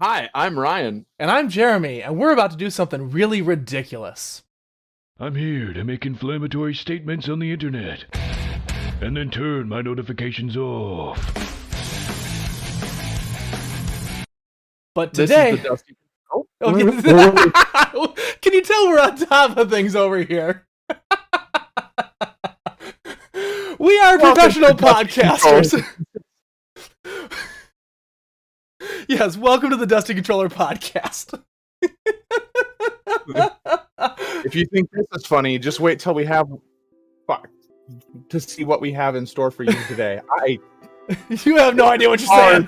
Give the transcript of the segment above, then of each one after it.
Hi, I'm Ryan. And I'm Jeremy, and we're about to do something really ridiculous. I'm here to make inflammatory statements on the internet, and then turn my notifications off. But This today, is the Dusty. Oh, can you tell we're on top of things over here? We are professional podcasters. Yes, welcome to the Dusty Controller podcast. If you think this is funny, just wait till we have to see what we have in store for you today. You have no idea what you're saying.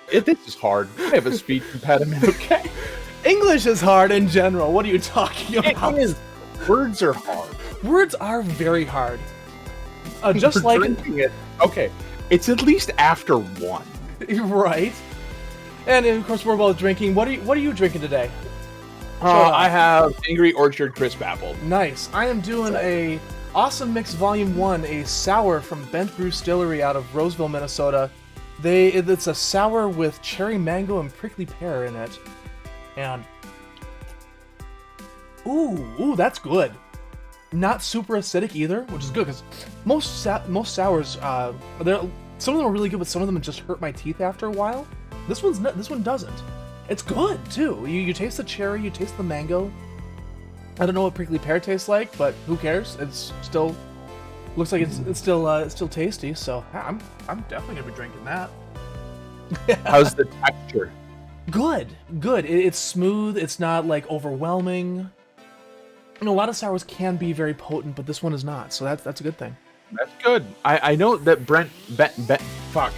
This is hard. I have a speech impediment. Okay, English is hard in general. What are you talking about? it is. Words are hard. Words are very hard. Just For like drinking it. Okay, it's at least after one. right. And of course, we're both drinking. What are you drinking today? I have Angry Orchard Crisp Apple. Nice. I am doing a Awesome Mix Volume 1, a sour from Bent Brew Distillery out of Roseville, Minnesota. It's a sour with cherry mango and prickly pear in it. And ooh, that's good. Not super acidic either, which is good because most sours, some of them are really good, but some of them just hurt my teeth after a while. This one doesn't. It's good too. You taste the cherry, you taste the mango. I don't know what prickly pear tastes like, but who cares? It's still looks like it's still tasty. So I'm definitely gonna be drinking that. How's the texture? Good. It's smooth. It's not like overwhelming. A lot of sours can be very potent, but this one is not. So that's a good thing. That's good. I know that fuck.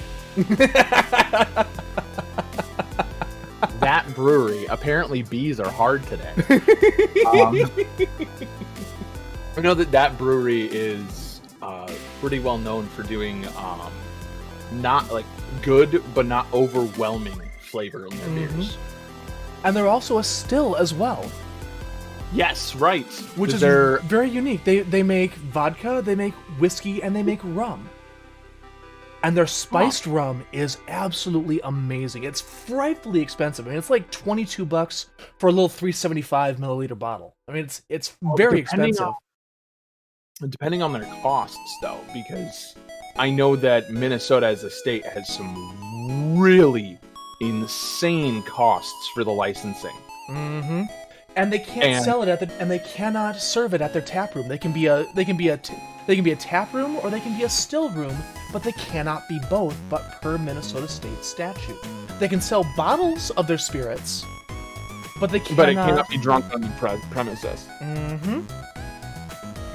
That brewery, apparently bees are hard today. I know that brewery is pretty well known for doing not like good but not overwhelming flavor in their beers. And they're also a still as well. Yes, right. Which is very unique. They make vodka, they make whiskey, and they make rum. And their spiced rum is absolutely amazing. It's frightfully expensive. I mean, it's like $22 for a little 375 milliliter bottle. I mean, it's very expensive. Depending on their costs, though, because I know that Minnesota as a state has some really insane costs for the licensing. Mm-hmm. And they can't sell it and they cannot serve it at their tap room. They can be a tap room or they can be a still room, but they cannot be both, but per Minnesota state statute. They can sell bottles of their spirits, but it cannot be drunk on the premises. Mm-hmm.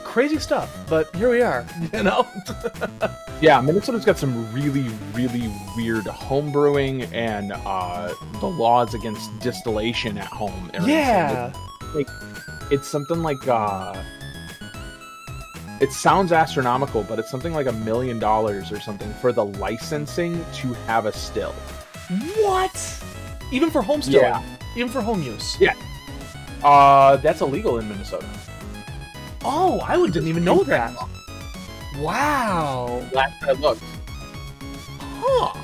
Crazy stuff, but here we are, you know? Yeah, Minnesota's got some really, really weird home brewing and the laws against distillation at home. Yeah. It's something like it sounds astronomical, but it's something like $1 million or something for the licensing to have a still. What? Even for home stilling? Yeah. Even for home use? Yeah. That's illegal in Minnesota. Oh, didn't even know that. Wow. Last I looked. Huh.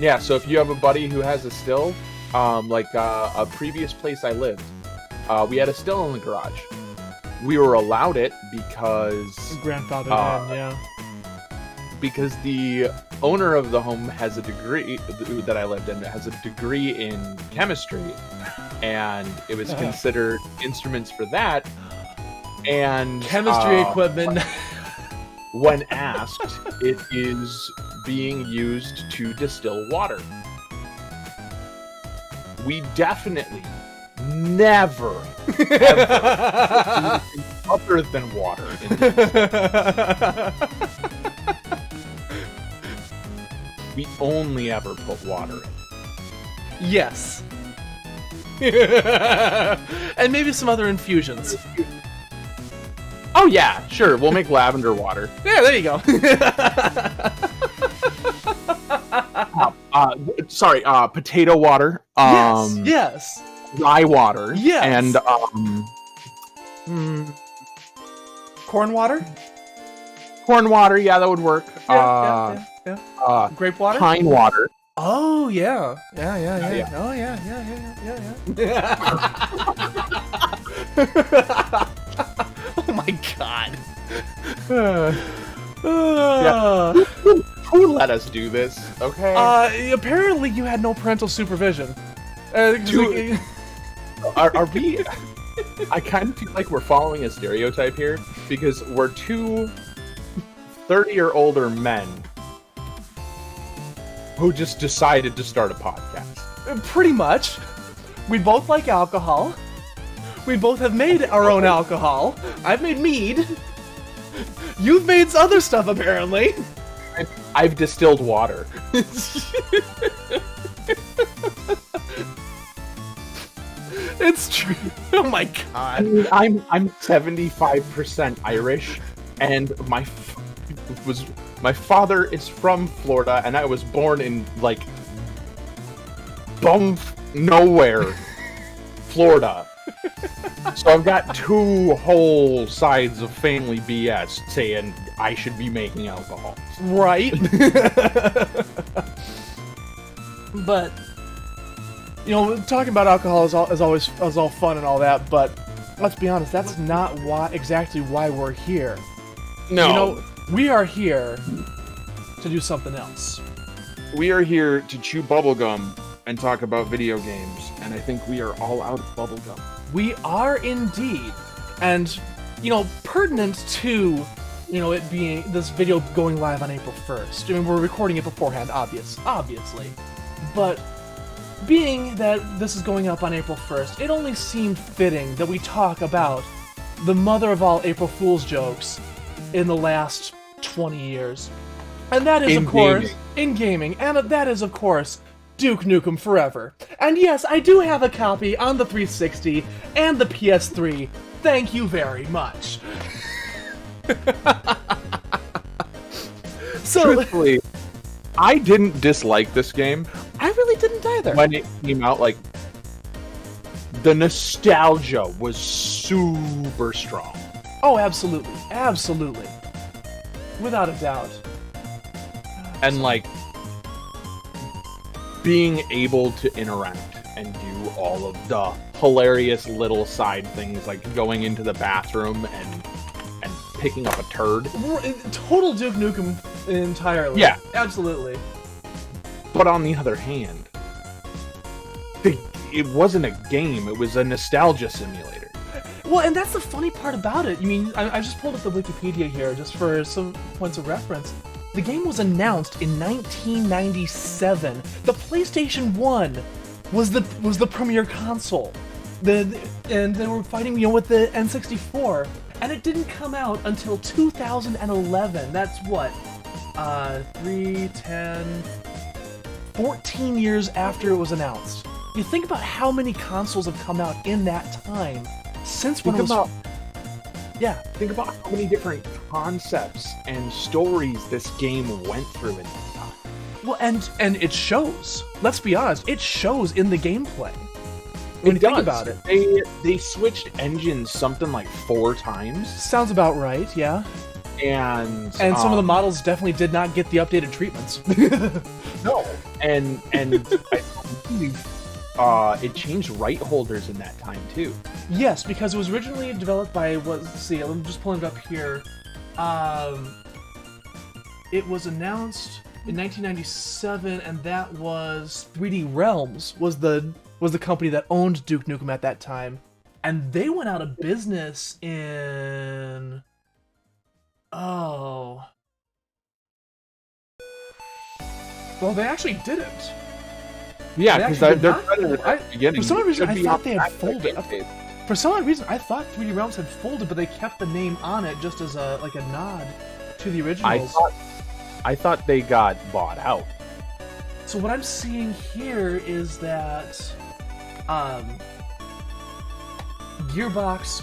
Yeah, so if you have a buddy who has a still, like a previous place I lived, we had a still in the garage. We were allowed it because grandfather had, yeah. Because the owner of the home has a degree that I lived in. It has a degree in chemistry, and it was considered instruments for that. And chemistry equipment. When asked, it is being used to distill water. We definitely never, ever other than water. We only ever put water in. Yes. And maybe some other infusions. Oh yeah, sure. We'll make lavender water. Yeah, there you go. Potato water. Yes. Rye water. Yes. And corn water. Corn water. Yeah, that would work. Yeah. Grape water. Pine water. Oh yeah, yeah. Yeah. Oh yeah. Oh my god. Who let us do this? Okay. Apparently you had no parental supervision. Are we? I kind of feel like we're following a stereotype here because we're two 30 or older men who just decided to start a podcast. Pretty much. We both like alcohol. We both have made our own alcohol. I've made mead. You've made other stuff, apparently. I've distilled water. It's true. Oh my god. I'm 75% Irish, and my father is from Florida, and I was born in like nowhere, Florida. So I've got two whole sides of family BS saying I should be making alcohol. Right. But you know, talking about alcohol is all fun and all that, but let's be honest, that's not exactly why we're here. No. You know, we are here to do something else. We are here to chew bubblegum and talk about video games, and I think we are all out of bubblegum. We are indeed. And, you know, pertinent to, you know, it being this video going live on April 1st. I mean, we're recording it beforehand, obviously. But being that this is going up on April 1st, it only seemed fitting that we talk about the mother of all April Fool's jokes in the last 20 years. And that is, of course, in gaming. And that is, of course, Duke Nukem Forever. And yes, I do have a copy on the 360 and the PS3. Thank you very much. So, truthfully, I didn't dislike this game. I really didn't either. When it came out, like, the nostalgia was super strong. Oh, absolutely. Absolutely. Without a doubt. And, like, being able to interact and do all of the hilarious little side things, like going into the bathroom and picking up a turd. Total Duke Nukem entirely. Yeah. Absolutely. But on the other hand, it wasn't a game, it was a nostalgia simulator. Well, and that's the funny part about it. I mean, I just pulled up the Wikipedia here just for some points of reference. The game was announced in 1997. The PlayStation 1 was the premier console. And they were fighting, you know, with the N64. And it didn't come out until 2011. That's what? 14 years after it was announced. You think about how many consoles have come out in that time since when it was... Yeah. Think about how many different concepts and stories this game went through in that time. Well, and it shows. Let's be honest, it shows in the gameplay. When you think about it. They switched engines something like 4 times. Sounds about right, yeah. And some of the models definitely did not get the updated treatments. No. And I believe it changed right holders in that time too. Yes, because it was originally developed by let's see, I'm just pulling it up here. It was announced in 1997, and that was 3D Realms was the company that owned Duke Nukem at that time, and they went out of business in well, they actually didn't. Yeah, because they're credited at the beginning. For some reason, I thought they had folded. For some reason, I thought 3D Realms had folded, but they kept the name on it just as a nod to the originals. I thought they got bought out. So what I'm seeing here is that Gearbox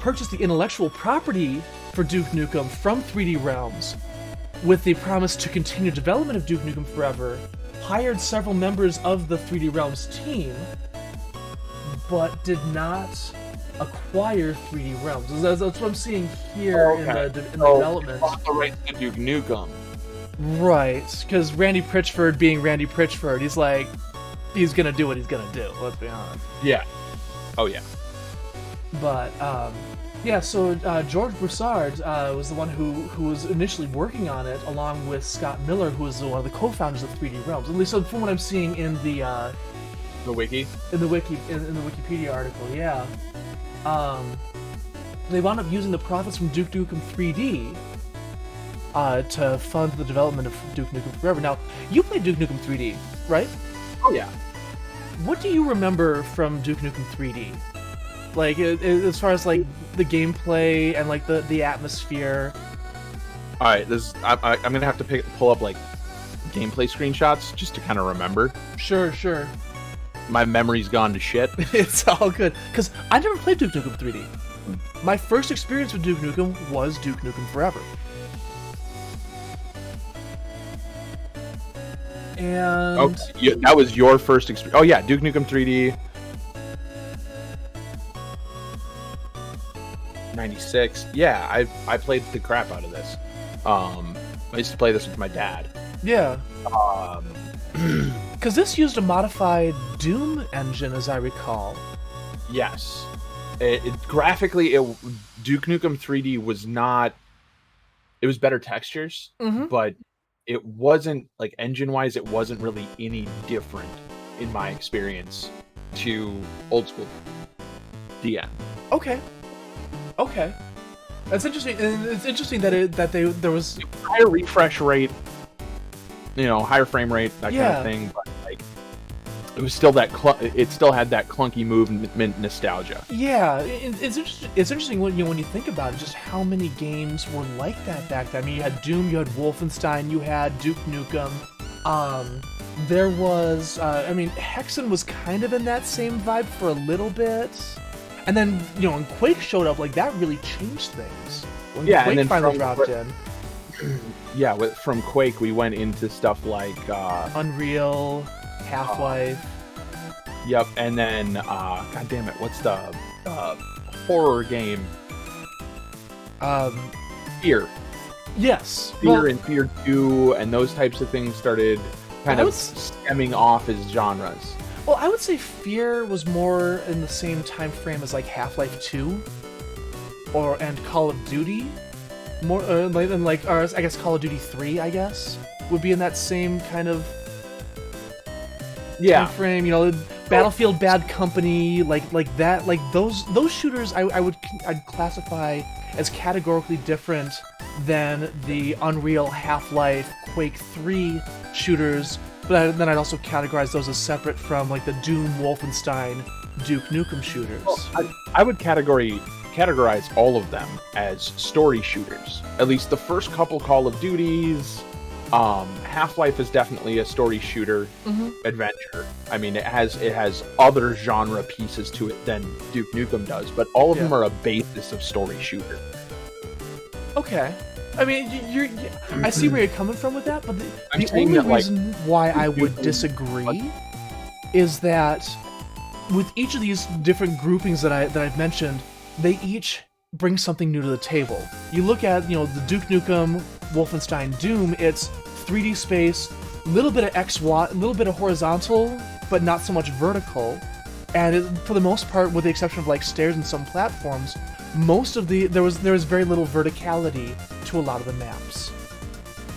purchased the intellectual property for Duke Nukem from 3D Realms with the promise to continue development of Duke Nukem Forever, hired several members of the 3D Realms team, but did not acquire 3D Realms. That's what I'm seeing here in the development. Bought the rights to Duke Nukem, Right, because Randy Pritchford being Randy Pritchford, he's like, he's gonna do what he's gonna do, let's be honest. Yeah. Oh, yeah. But, yeah, so George Broussard was the one who was initially working on it, along with Scott Miller, who was one of the co-founders of 3D Realms. At least from what I'm seeing in the wiki? in the Wikipedia article, yeah. They wound up using the profits from Duke Nukem 3D to fund the development of Duke Nukem Forever. Now, you played Duke Nukem 3D, right? Oh, yeah. What do you remember from Duke Nukem 3D? Like, as far as, like, the gameplay and, like, the atmosphere? Alright, I'm gonna have to pull up, like, gameplay screenshots just to kind of remember. Sure. My memory's gone to shit. It's all good. Because I never played Duke Nukem 3D. My first experience with Duke Nukem was Duke Nukem Forever. And... Oh, that was your first experience. Oh, yeah, Duke Nukem 3D. 96. Yeah, I played the crap out of this. I used to play this with my dad. Yeah. Because this used a modified Doom engine, as I recall. Yes. Graphically, Duke Nukem 3D was not... It was better textures, but it wasn't, like, engine-wise, it wasn't really any different, in my experience, to old school DN. Okay. That's interesting. And it's interesting that there was higher refresh rate, higher frame rate, that kind of thing. But like, it was still it still had that clunky movement nostalgia. Yeah, it's interesting when you think about it, just how many games were like that back then. I mean, you had Doom, you had Wolfenstein, you had Duke Nukem. There was, Hexen was kind of in that same vibe for a little bit. And then, when Quake showed up, like, that really changed things. When Quake and then finally dropped in. Yeah, from Quake, we went into stuff like... Unreal, Half-Life. Yep, and then, god damn it, what's the horror game? Fear. Yes. Fear and Fear 2, and those types of things started kind of stemming off as genres. Well, I would say Fear was more in the same time frame as, like, Half-Life 2 and Call of Duty. More or I guess Call of Duty 3, I guess, would be in that same kind of time frame. Battlefield Bad Company, like that. Like those shooters, I'd classify as categorically different than the Unreal, Half-Life, Quake 3 shooters. But then I'd also categorize those as separate from, like, the Doom, Wolfenstein, Duke Nukem shooters. Well, I would categorize all of them as story shooters. At least the first couple Call of Duties. Half-Life is definitely a story shooter adventure. I mean, it has other genre pieces to it than Duke Nukem does, but all of them are a basis of story shooter. Okay. I mean, I see where you're coming from with that, but the only reason why I would disagree is that with each of these different groupings that I've mentioned, they each bring something new to the table. You look at, the Duke Nukem, Wolfenstein, Doom, it's 3D space, a little bit of XY, a little bit of horizontal, but not so much vertical. And for the most part, with the exception of, like, stairs and some platforms, there was very little verticality to a lot of the maps.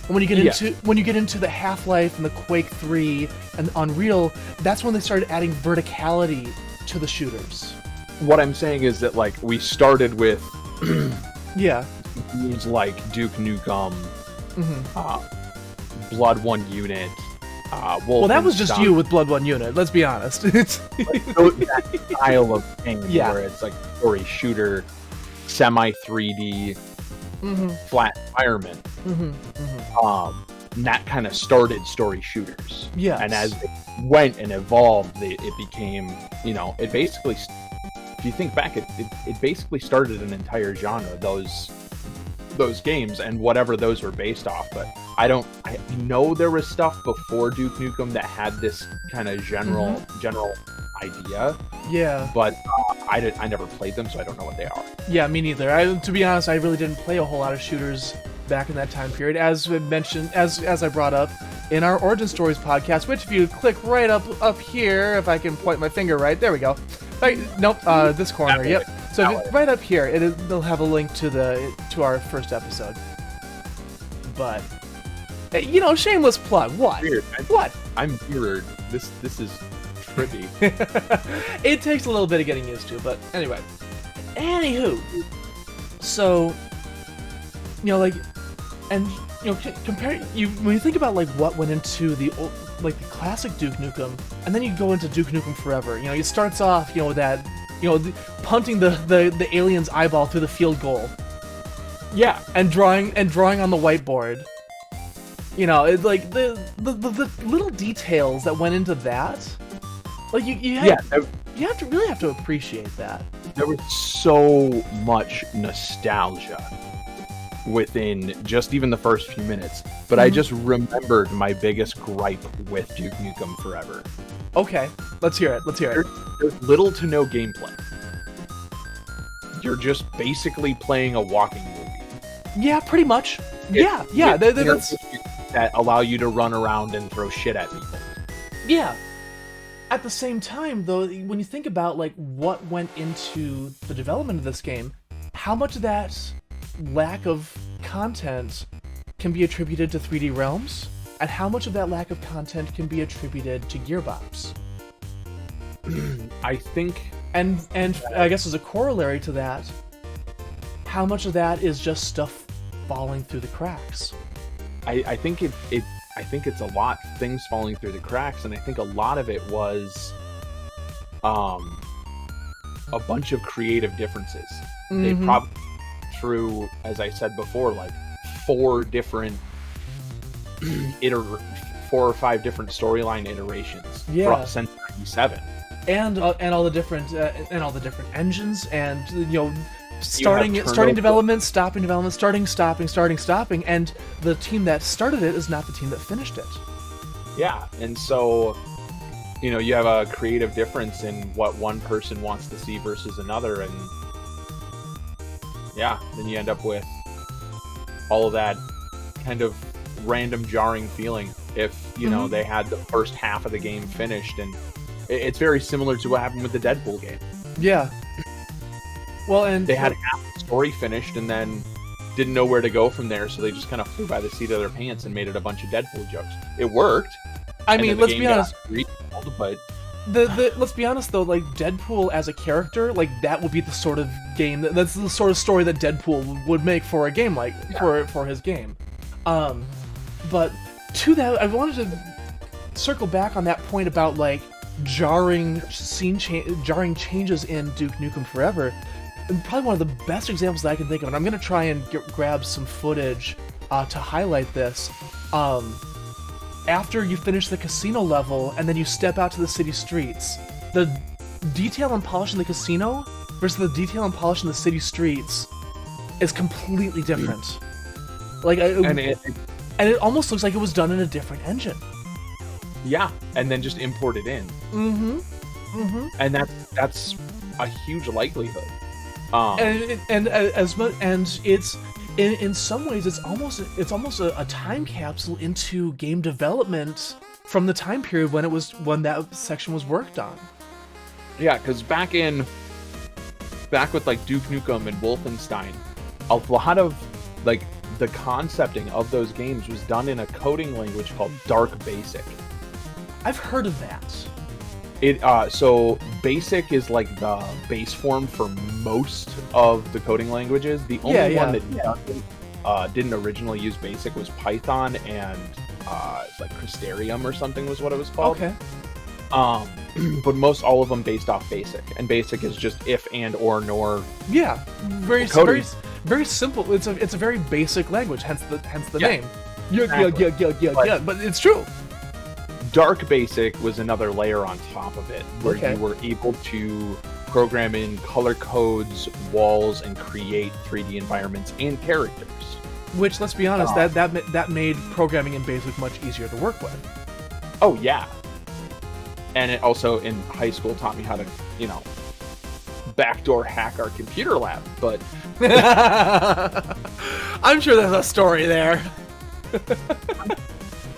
And when you get into the Half-Life and the Quake 3 and Unreal, that's when they started adding verticality to the shooters. What I'm saying is that, like, we started with games like Duke Nukem, Blood 1 Unit, well, that was just you with Blood 1 Unit, let's be honest. It's like, that style of game where it's like story shooter, semi 3D, flat environment. And that kind of started story shooters. Yes. And as it went and evolved, it became, it basically, if you think back, it basically started an entire genre, those games and whatever those were based off. But I know there was stuff before Duke Nukem that had this kind of general idea. Yeah. But I never played them, so I don't know what they are. Yeah, me neither. To be honest, I really didn't play a whole lot of shooters back in that time period, as we mentioned, as I brought up in our Origin Stories podcast, which if you click right up here, if I can point my finger right, there we go. Right, nope, this corner, yep. So if right up here, they'll have a link to our first episode. But shameless plug. What? Weird. What? I'm weird. This is trippy. It takes a little bit of getting used to, but anyway. Anywho, so compare when you think about when you into the old, the classic Duke Nukem, and then you go into Duke Nukem Forever. It starts off with that punting the alien's eyeball through the field goal. Yeah, and drawing on the whiteboard. It's like the little details that went into that. You really have to appreciate that. There was so much nostalgia within just even the first few minutes, but I just remembered my biggest gripe with Duke Nukem Forever. Okay, let's hear it. There's little to no gameplay. You're just basically playing a walking movie. Yeah, pretty much. Yeah. That's that allow you to run around and throw shit at people. Yeah. At the same time, though, when you think about what went into the development of this game, how much of that lack of content can be attributed to 3D Realms, and how much of that lack of content can be attributed to Gearbox? I think, and I guess as a corollary to that, how much of that is just stuff falling through the cracks? I think it's a lot things falling through the cracks, and I think a lot of it was a bunch of creative differences. Mm-hmm. They probably through, as I said before, 4 different 4 or 5 different storyline iterations since '97, and all the different engines, and starting development, stopping development, stopping, and the team that started it is not the team that finished it. Yeah, and so you have a creative difference in what one person wants to see versus another, and then you end up with all of that kind of random jarring feeling if they had the first half of the game finished, and it's very similar to what happened with the Deadpool game. Yeah. Well, and they had half the story finished and then didn't know where to go from there, so they just kind of flew by the seat of their pants and made it a bunch of Deadpool jokes. It worked. I mean, let's be honest. But let's be honest though, Deadpool as a character, that would be the sort of game that's the sort of story that Deadpool would make for a game for his game. But to that, I wanted to circle back on that point about jarring changes in Duke Nukem Forever. And probably one of the best examples that I can think of, and I'm going to try and grab some footage to highlight this. After you finish the casino level and then you step out to the city streets, the detail and polish in the casino versus the detail and polish in the city streets is completely different. And it almost looks like it was done in a different engine. Yeah, and then just imported in. And that's a huge likelihood. And it's in some ways it's almost a time capsule into game development from the time period when that section was worked on. Yeah, because back with Duke Nukem and Wolfenstein, a lot of the concepting of those games was done in a coding language called Dark Basic. I've heard of that. So Basic is the base form for most of the coding languages. The only one that didn't originally use Basic was Python, and it's Crystarium or something was what it was called. Okay. But most all of them based off Basic, and Basic is just if, and, or, nor. Yeah, very simple. It's a very basic language, hence the name. Yeah. But it's true. Dark Basic was another layer on top of it, where you were able to program in color codes, walls, and create 3D environments and characters. Which, let's be honest, that made programming in Basic much easier to work with. Oh yeah, and it also in high school taught me how to, backdoor hack our computer lab, but I'm sure there's a story there.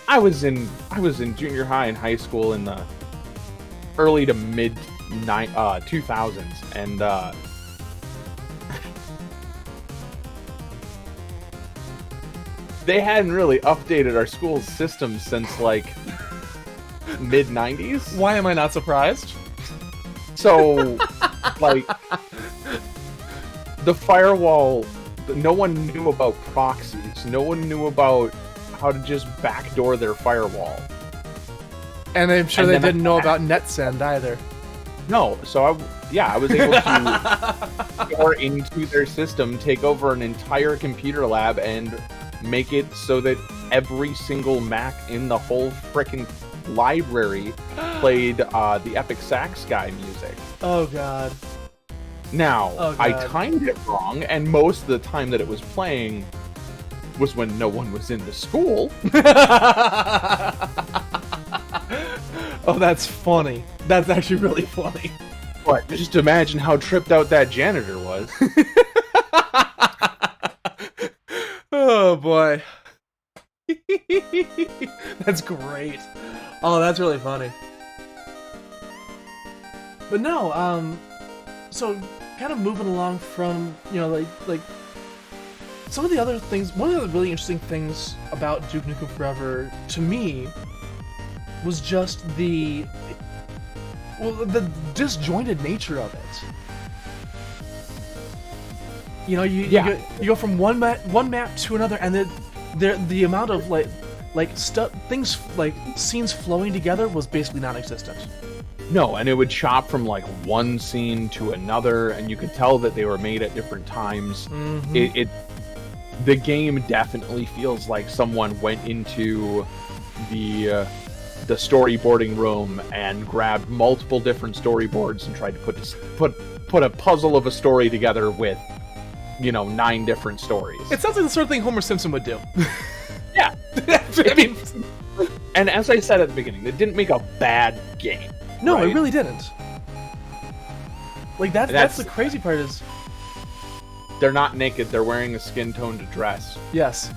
I was in junior high and high school in the early to mid 2000s, and they hadn't really updated our school's system since like mid 90s. Why am I not surprised? So, like, the firewall, no one knew about proxies. No one knew about how to just backdoor their firewall. And I'm sure And they then didn't know about NetSend either. No, so I was able to door into their system, take over an entire computer lab, and make it so that every single Mac in the whole frickin' library played the Epic Sax Guy music. Oh god. Now, Oh, I God. timed it wrong, and most of the time that it was playing was when no one was in the school. Oh, that's funny. That's actually really funny. But just imagine how tripped out that janitor was. Oh boy. That's great. Oh, that's really funny. But no, so kind of moving along from, like some of the other things, one of the really interesting things about Duke Nukem Forever to me was just the disjointed nature of it. You know, you go from one map to another, and the amount of things like scenes flowing together was basically non-existent. No, and it would chop from like one scene to another, and you could tell that they were made at different times. Mm-hmm. The game definitely feels like someone went into the storyboarding room and grabbed multiple different storyboards and tried to put a puzzle of a story together with 9 different stories. It sounds like the sort of thing Homer Simpson would do. Yeah. I mean, And as I said at the beginning, it didn't make a bad game. no, right? it really didn't. Like that's the crazy part is, They're not naked, they're wearing a skin-toned dress. yes,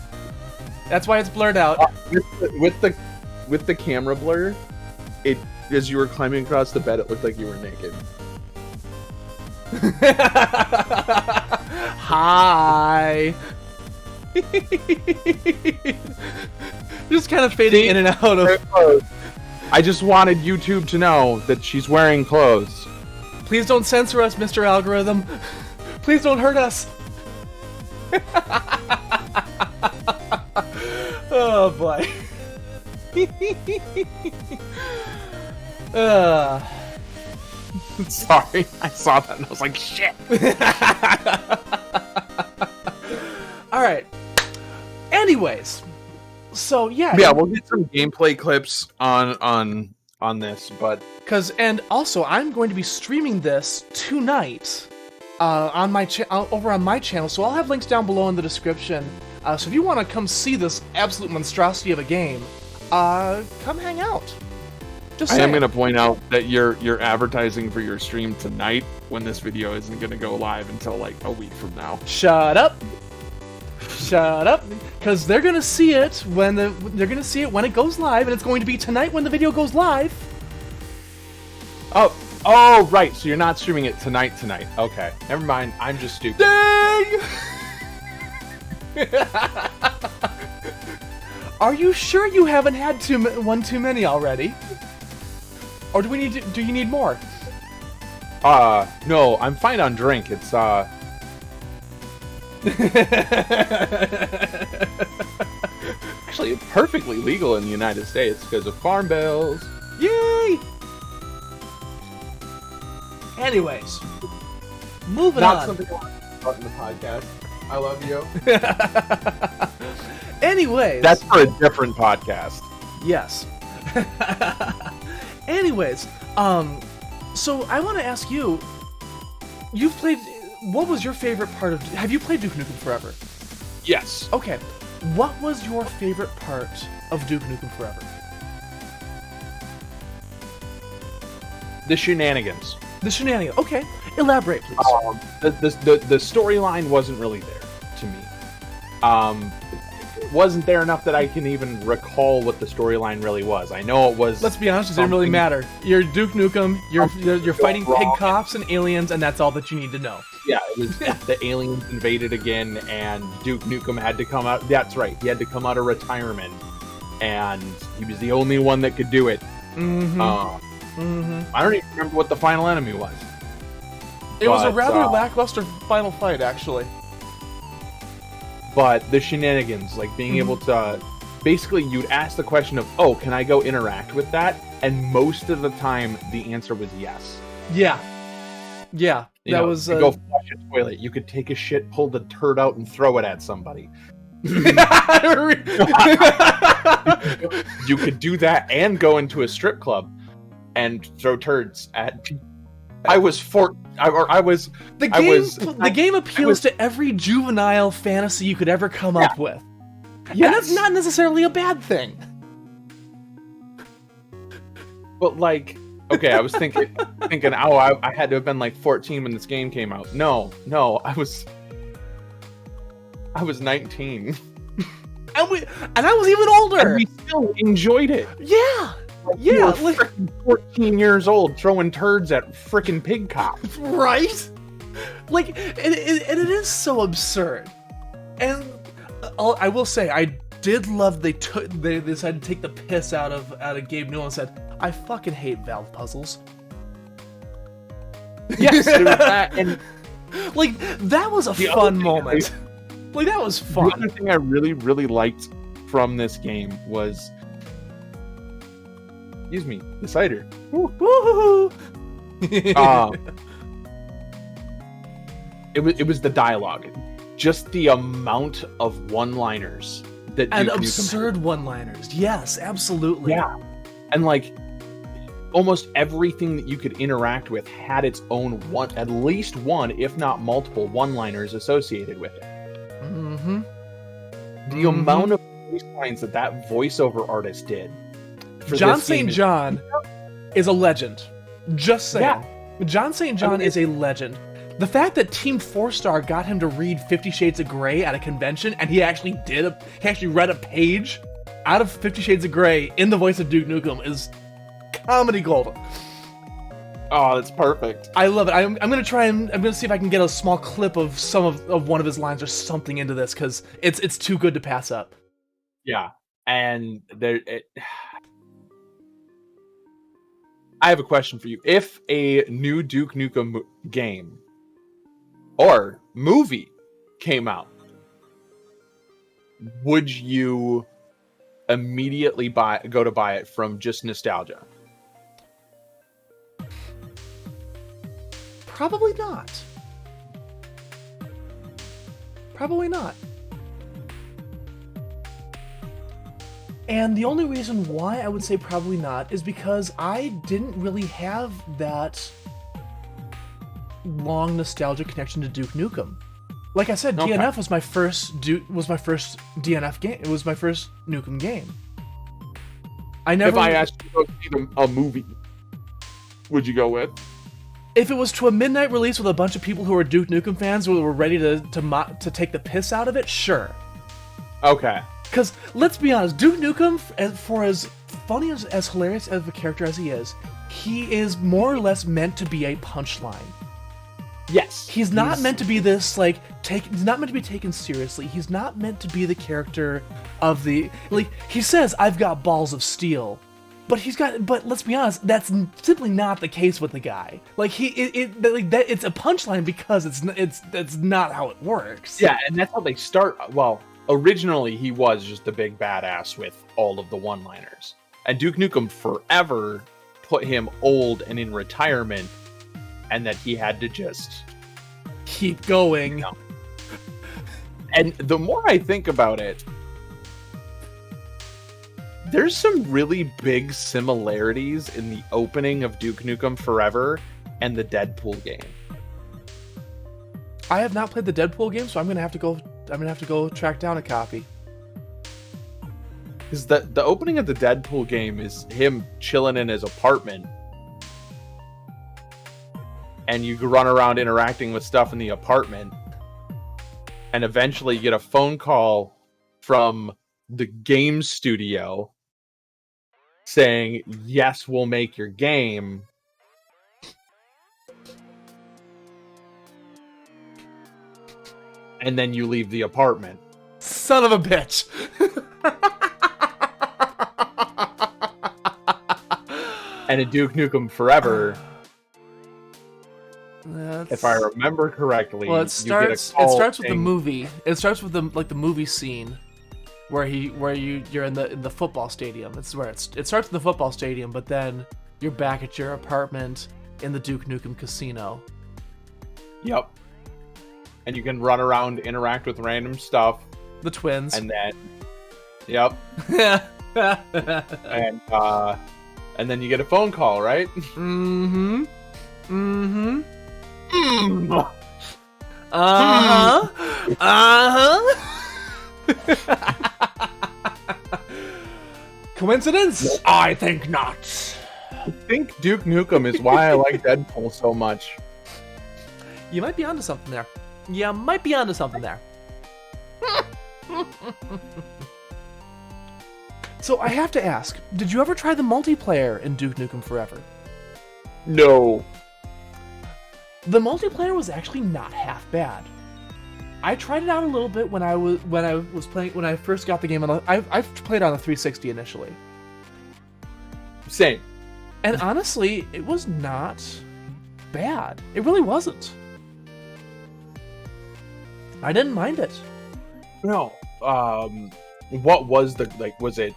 that's why it's blurred out. With the camera blur, as you were climbing across the bed, it looked like you were naked. Hi. Just kind of fading in and out of. I just wanted YouTube to know that she's wearing clothes. Please don't censor us, Mr. Algorithm. Please don't hurt us. Oh boy. Sorry, I saw that and I was like, shit. All right. Anyways, so yeah. Yeah, we'll get some gameplay clips on this, but And also, I'm going to be streaming this tonight on my over on my channel, so I'll have links down below in the description. So if you want to come see this absolute monstrosity of a game, come hang out. Just I saying. am going to point out that you're advertising for your stream tonight when this video isn't going to go live until like a week from now. Shut up. Shut up. Because they're gonna see it when it goes live, and it's going to be tonight when the video goes live. Oh, right. So you're not streaming it tonight. Okay, never mind. I'm just stupid. Dang! Are you sure you haven't had one too many already? Or do you need more? No, I'm fine on drink. It's actually perfectly legal in the United States because of farm bills. Yay! Anyways, moving Not on. something I want to talk about in the podcast. I love you. Anyways. That's for a different podcast. Yes. Anyways, so I want to ask you, what was your favorite part of, have you played Duke Nukem Forever? Yes. Okay, what was your favorite part of Duke Nukem Forever? The shenanigans. The shenanigans. Okay, elaborate, please. The storyline wasn't really there to me. It wasn't there enough that I can even recall what the storyline really was. I know it was. Let's be honest, it didn't really matter. You're Duke Nukem. You're fighting pig cops and aliens, and that's all that you need to know. Yeah, it was the aliens invaded again, and Duke Nukem had to come out. That's right, he had to come out of retirement, and he was the only one that could do it. I don't even remember what the final enemy was. It was a rather lackluster final fight, actually. But the shenanigans, like being able to, basically you'd ask the question of, oh, can I go interact with that? And most of the time, the answer was yes. Yeah. Yeah, You could go flush a toilet. You could take a shit, pull the turd out, and throw it at somebody. You could do that and go into a strip club and throw turds at people. The game appeals to every juvenile fantasy you could ever come up with. Yes. And that's not necessarily a bad thing. But like, okay, I was thinking, oh, I had to have been like 14 when this game came out. No, I was 19. And I was even older. And we still enjoyed it. Yeah. Yeah, like 14 years old throwing turds at frickin' pig cops. Right? Like, and it is so absurd. And I will say, I did love they decided to take the piss out of Gabe Newell and said, I fucking hate Valve puzzles. Yes, there was that, and like that was a fun moment. Like that was fun. The other thing I really, really liked from this game was, excuse me, the cider. Woo-hoo-hoo. It was the dialogue, just the amount of one-liners that and absurd one-liners. Yes, absolutely. Yeah, and like almost everything that you could interact with had its own at least one, if not multiple, one-liners associated with it. The amount of voice lines that voiceover artist did. John St. John is a legend. Just saying. Yeah. John St. John is a legend. The fact that Team 4-Star got him to read 50 Shades of Grey at a convention, and he actually read a page out of 50 Shades of Grey in the voice of Duke Nukem is comedy gold. Oh, that's perfect. I love it. I'm gonna see if I can get a small clip of some of one of his lines or something into this, because it's too good to pass up. Yeah, and I have a question for you. If a new Duke Nukem game or movie came out, would you immediately go to buy it from just nostalgia? Probably not. Probably not. And the only reason why I would say probably not is because I didn't really have that long nostalgia connection to Duke Nukem. Like I said, DNF was my first DNF game. It was my first Nukem game. If I asked you to go see a movie, would you go with? If it was to a midnight release with a bunch of people who are Duke Nukem fans who were ready to take the piss out of it, sure. Okay. Because, let's be honest, Duke Nukem, for as funny as hilarious of a character as he is more or less meant to be a punchline. Yes. He's not meant to be this, like, he's not meant to be taken seriously. He's not meant to be the character of the, like, he says, I've got balls of steel. But let's be honest, that's simply not the case with the guy. Like it's a punchline because it's not how it works. Yeah, and that's how they start. Well, originally he was just a big badass with all of the one-liners, and Duke Nukem Forever put him old and in retirement, and that he had to just keep going. You know. And the more I think about it, there's some really big similarities in the opening of Duke Nukem Forever and the Deadpool game. I have not played the Deadpool game, so I'm gonna have to go track down a copy. Because the opening of the Deadpool game is him chilling in his apartment, and you run around interacting with stuff in the apartment, and eventually you get a phone call from the game studio saying, yes, we'll make your game. And then you leave the apartment. Son of a bitch. And a Duke Nukem Forever, if I remember correctly, well, it starts with the movie. It starts with the movie scene where you're in the football stadium. It's where it starts in the football stadium, but then you're back at your apartment in the Duke Nukem casino. Yep. And you can run around, interact with random stuff. The twins. And then, yep. And then you get a phone call, right? Mm-hmm. Mm-hmm. Uh-huh. Uh-huh. Coincidence? I think not. I think Duke Nukem is why I like Deadpool so much. You might be onto something there. So I have to ask, did you ever try the multiplayer in Duke Nukem Forever? No. The multiplayer was actually not half bad. I tried it out a little bit when I first got the game. I've played on the 360 initially. Same. And honestly, it was not bad. It really wasn't. I didn't mind it. No. What was was it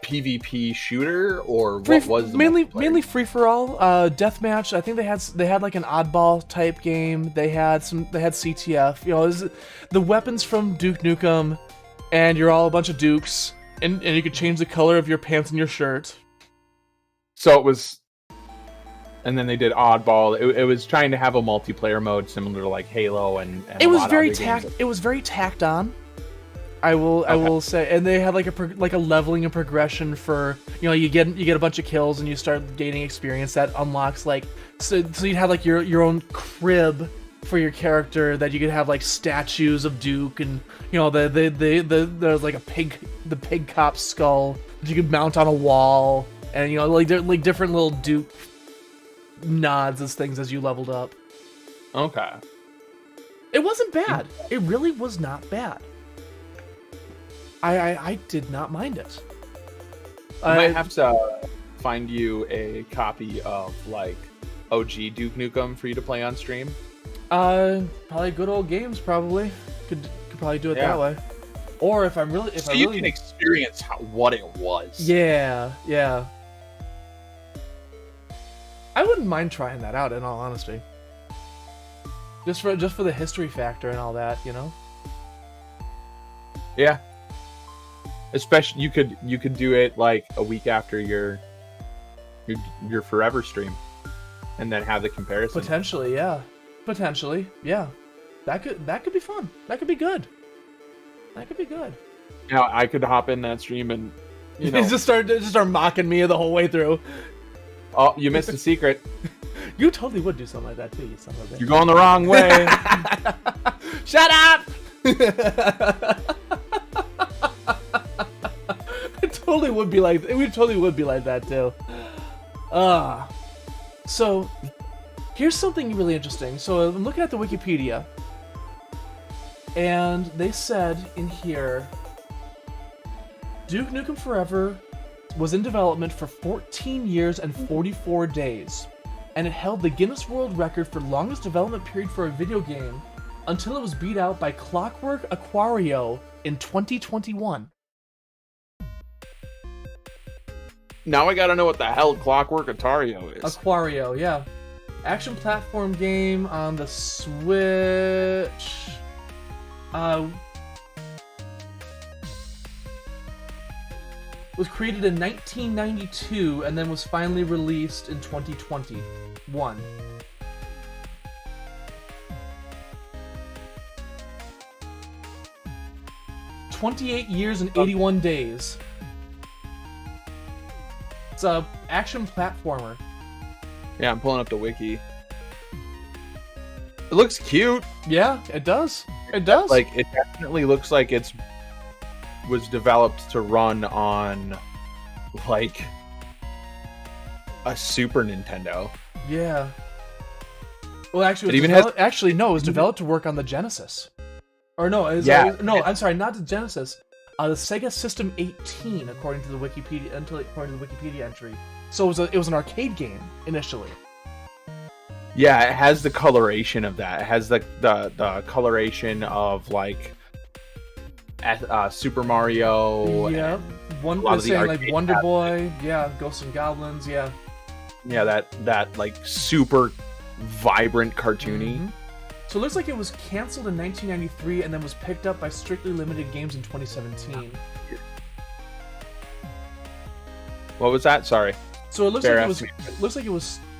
PvP shooter or what was the mainly free for all deathmatch? I think they had like an oddball type game. They had CTF. You know, it was the weapons from Duke Nukem, and you're all a bunch of Dukes, and you could change the color of your pants and your shirt. So it was, and then they did oddball. It was trying to have a multiplayer mode similar to like Halo and it was very tacked on. I will say, and they had like a leveling and progression for, you know, you get a bunch of kills and you start gaining experience that unlocks like so you'd have like your own crib for your character that you could have like statues of Duke, and you know there's like the pig cop skull that you could mount on a wall, and you know like they're like different little Duke nods as things as you leveled up. Okay. It wasn't bad. It really was not bad. I did not mind it. I might have to find you a copy of like OG Duke Nukem for you to play on stream. Probably Good Old Games. Probably could probably do it that way. Or if you can experience what it was. Yeah. I wouldn't mind trying that out, in all honesty. Just for the history factor and all that, you know. Yeah. Especially you could do it like a week after your Forever stream, and then have the comparison. Potentially, yeah. That could be fun. That could be good. Now I could hop in that stream and just start mocking me the whole way through. Oh, you missed a secret. You totally would do something like that too, you son of a bitch. You're going the wrong way. Shut up! It totally would be like that too. So here's something really interesting. So I'm looking at the Wikipedia, and they said in here, Duke Nukem Forever was in development for 14 years and 44 days, and it held the Guinness World Record for longest development period for a video game until it was beat out by Clockwork Aquario in 2021. Now I gotta know what the hell Clockwork Aquario is. Aquario, yeah. Action platform game on the Switch. Was created in 1992 and then was finally released in 2021. "28 years and 81 days. It's a action platformer. Yeah, I'm pulling up the wiki. It looks cute. Yeah, it does. It does. Like, it definitely looks like was developed to run on, like, a Super Nintendo. Yeah. Well, actually, It even has- no, it was developed to work on the Genesis. Or no, I'm sorry, not the Genesis. The Sega System 18, according to the Wikipedia entry. So it was an arcade game initially. Yeah, it has the coloration of that. It has the coloration of, like, Super Mario. Yeah, one lot of was the saying like arcade Wonder stuff. Boy. Yeah, Ghosts and Goblins. Yeah. Yeah, that like super vibrant cartoony. Mhm. So it looks like it was canceled in 1993 and then was picked up by Strictly Limited Games in 2017. What was that? Sorry. So it looks Bear like asked me.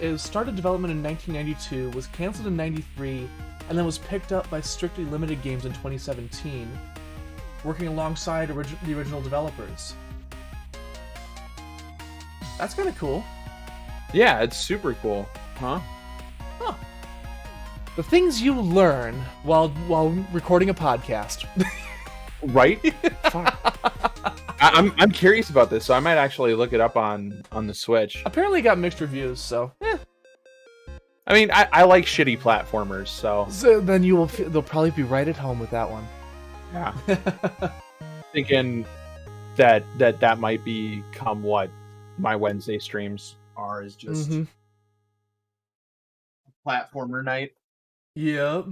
it started development in 1992, was canceled in 93, and then was picked up by Strictly Limited Games in 2017, working alongside the original developers. That's kind of cool. Yeah, it's super cool. Huh? The things you learn while recording a podcast. Right? I'm curious about this, so I might actually look it up on the Switch. Apparently, it got mixed reviews, so. I mean, I like shitty platformers, so So then they'll probably be right at home with that one. yeah. Thinking that might become what my Wednesday streams are, is just Mhm. platformer night. Yep.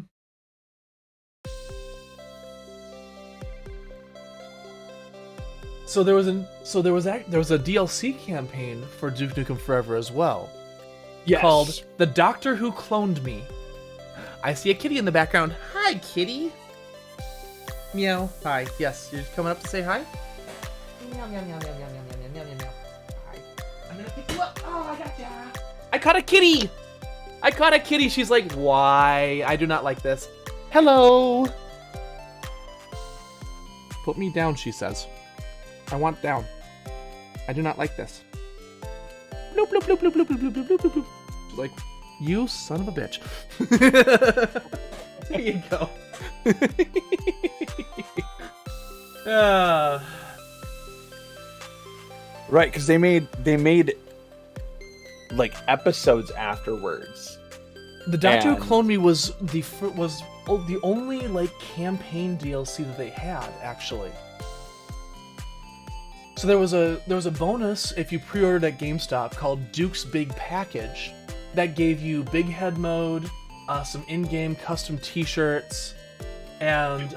So there was a DLC campaign for Duke Nukem Forever as well, Yes. called "The Doctor Who Cloned Me." I see a kitty in the background. Hi, kitty. Meow. Hi. Yes, you're coming up to say hi. Meow meow meow meow meow meow meow meow meow. Hi. I'm gonna pick you up. Oh, I gotcha. I caught a kitty. I caught a kitty. She's like, why? I do not like this. Hello. Put me down, she says. I want down. I do not like this. Bloop, bloop, bloop, bloop, bloop, bloop, bloop, bloop, bloop, bloop. She's like, you son of a bitch. There you go. Right, because they made like episodes afterwards. The Doctor Who And- Cloned Me was the only like campaign DLC that they had, actually. So there was a bonus if you pre-ordered at GameStop called Duke's Big Package that gave you Big Head mode, some in-game custom T-shirts, and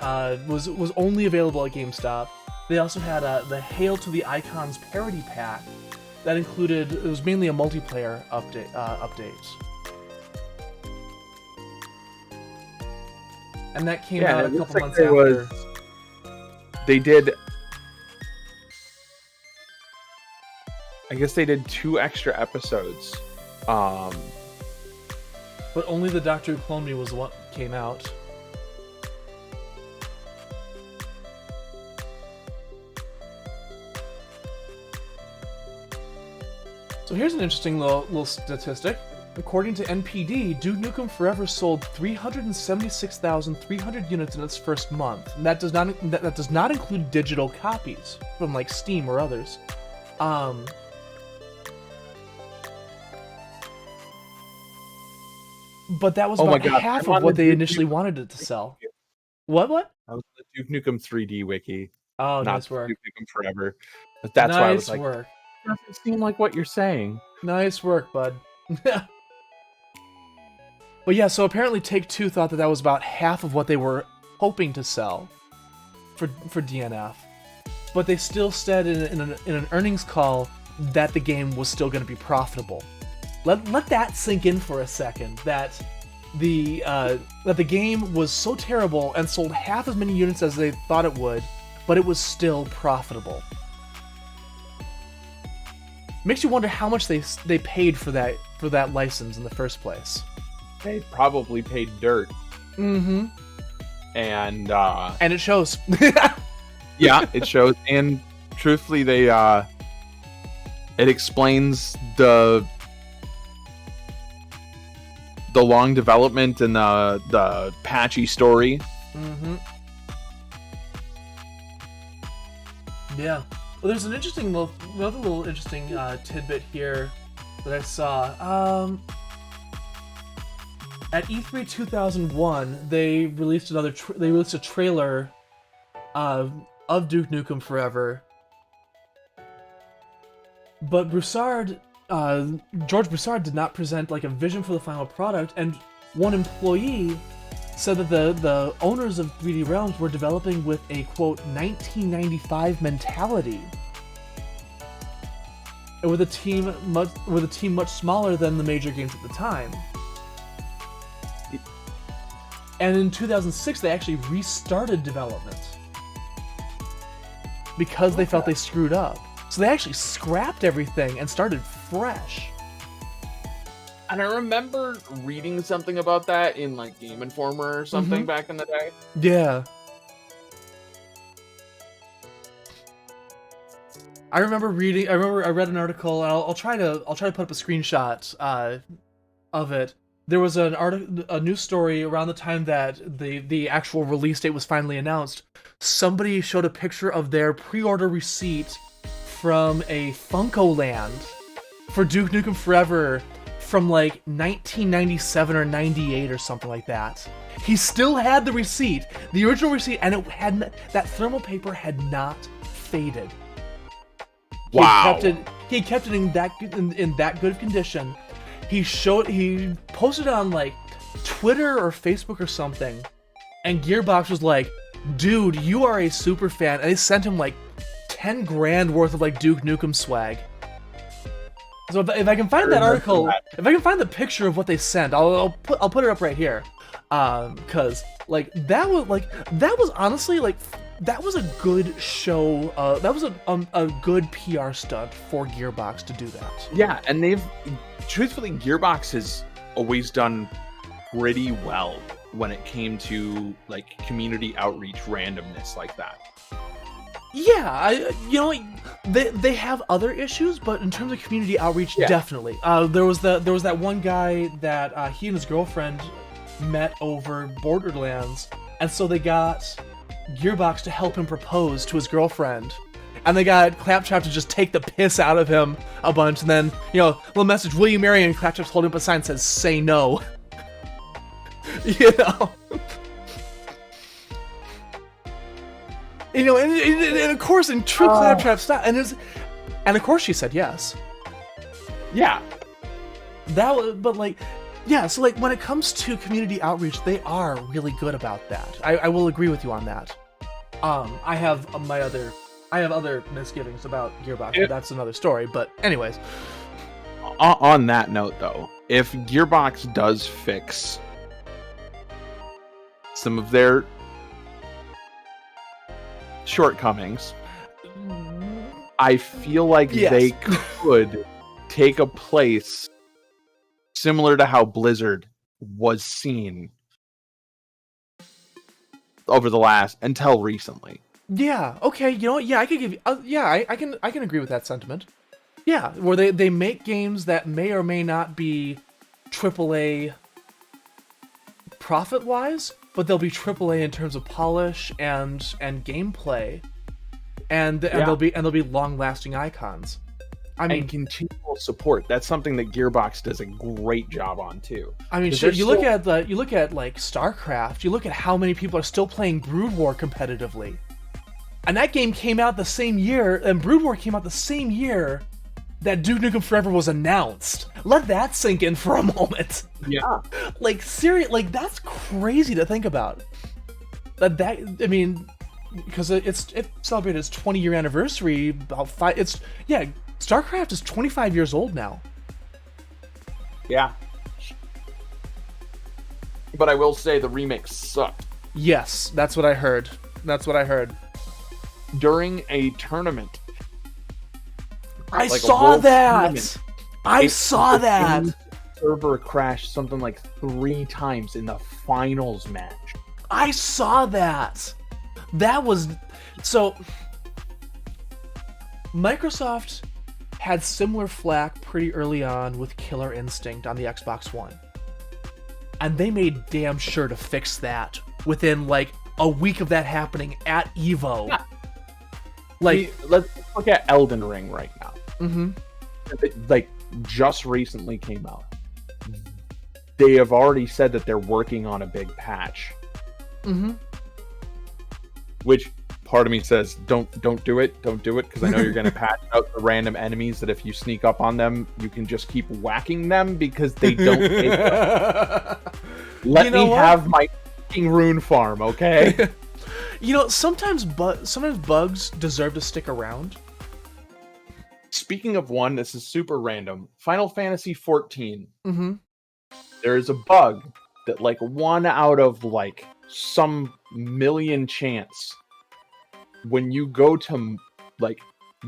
was only available at GameStop. They also had the Hail to the Icons parody pack that included, it was mainly a multiplayer update. And that came out a couple months after. They did. I guess they did 2 extra episodes. But only the Doctor Who Cloned Me was what came out. So here's an interesting little statistic. According to NPD, Duke Nukem Forever sold 376,300 units in its first month. And that does not include digital copies from like Steam or others. But that was Oh my about God, half I'm on of what the they Duke initially Nukem wanted it to sell. What? I was the Duke Nukem 3D wiki, Oh, not nice work. Duke Nukem Forever. But that's why I was like, work. doesn't seem like what you're saying. Nice work, bud. But yeah, so apparently Take-Two thought that was about half of what they were hoping to sell for DNF. But they still said in an earnings call that the game was still going to be profitable. Let that sink in for a second. That the game was so terrible and sold half as many units as they thought it would, but it was still profitable. Makes you wonder how much they paid for that license in the first place. They probably paid dirt. Mm-hmm. And it shows. yeah, it shows. And truthfully, they it explains the the long development and the patchy story. Mm-hmm. Yeah. Well, there's an interesting another little interesting tidbit here that I saw. At E3 2001, they released a trailer of Duke Nukem Forever. But Broussard, George Broussard, did not present like a vision for the final product, and one employee said that the owners of 3D Realms were developing with a quote 1995 mentality, and with a team much smaller than the major games at the time. And in 2006, they actually restarted development because they felt they screwed up. So they actually scrapped everything and started fresh. And I remember reading something about that in like Game Informer or something back in the day. Yeah. I read an article. And I'll try to put up a screenshot of it. There was a news story around the time that the actual release date was finally announced. Somebody showed a picture of their pre-order receipt from a Funko Land for Duke Nukem Forever from like 1997 or 98 or something like that. He still had the receipt, the original receipt, and that thermal paper had not faded. Wow. He kept it in that good of condition. He posted it on like Twitter or Facebook or something, and Gearbox was like, "Dude, you are a super fan," and they sent him like 10 grand worth of like Duke Nukem swag. So if I can find that article, if I can find the picture of what they sent, I'll put it up right here, because like that was honestly like that was a good show. That was a good PR stunt for Gearbox to do that. Yeah, and truthfully, Gearbox has always done pretty well when it came to like community outreach randomness like that. Yeah, they have other issues, but in terms of community outreach, definitely. There was that one guy that he and his girlfriend met over Borderlands, and so they got Gearbox to help him propose to his girlfriend. And they got Claptrap to just take the piss out of him a bunch, and then, little message, "Will you marry?" And Claptrap's holding up a sign that says, "Say no." And of course, in true Claptrap style, and of course she said yes. Yeah. So like when it comes to community outreach, they are really good about that. I will agree with you on that. I have other misgivings about Gearbox, but that's another story. But anyways, on that note, though, if Gearbox does fix some of their shortcomings, I feel like they could take a place similar to how Blizzard was seen over the last until recently. Yeah. Okay. I could give you. I can agree with that sentiment. Yeah, where they make games that may or may not be AAA profit-wise, but they'll be AAA in terms of polish and gameplay, and they'll be long-lasting icons. I mean, and continual support. That's something that Gearbox does a great job on too. I mean, sure, you look at like StarCraft. You look at how many people are still playing Brood War competitively, and that game came out the same year, and Brood War came out the same year that Duke Nukem Forever was announced. Let that sink in for a moment. Yeah. Like, that's crazy to think about. Because it celebrated its 20-year anniversary about StarCraft is 25 years old now. Yeah. But I will say the remake sucked. Yes, that's what I heard. During a tournament. I saw that! The server crashed something like 3 times in the finals match. I saw that! That was... So... Microsoft had similar flack pretty early on with Killer Instinct on the Xbox One. and they made damn sure to fix that within like a week of that happening at Evo. Yeah. Like, let's look at Elden Ring right now. mm-hmm. It, like, just recently came out. They have already said that they're working on a big patch. Mm-hmm. Which part of me says, don't do it, because I know you're going to patch out the random enemies that if you sneak up on them, you can just keep whacking them because they don't take them. Let me have my fucking rune farm, okay? You know, sometimes bugs deserve to stick around. Speaking of one, this is super random. Final Fantasy 14. Mm-hmm. There is a bug that, like, 1 out of, like, some million chance, when you go to, like,